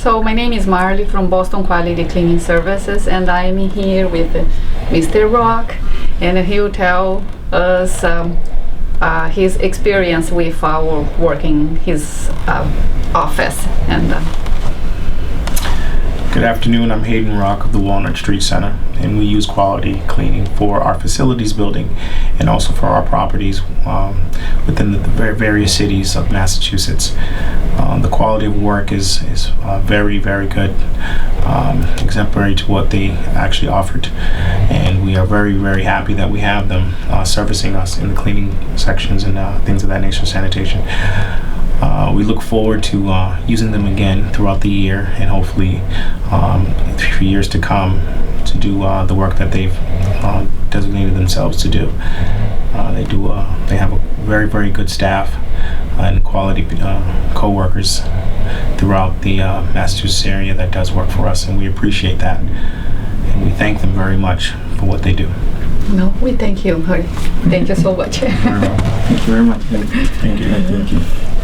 So my name is Marley from Boston Quality Cleaning Services, and I'm here with Mr. Roc, and he'll tell us his experience with our working his office. And Good afternoon, I'm Hayden Roc of the Walnut Street Center, and we use quality cleaning for our facilities building and also for our properties within the various cities of Massachusetts. The quality of work is very, very good, exemplary to what they actually offered, and we are very, very happy that we have them servicing us in the cleaning sections and things of that nature, sanitation. We look forward to using them again throughout the year, and hopefully for years to come to do the work that they've designated themselves to do. They have a very, very good staff and quality co-workers throughout the Massachusetts area that does work for us, and we appreciate that, and we thank them very much for what they do. no, we thank you. Thank you so much. Thank you very much. Thank you.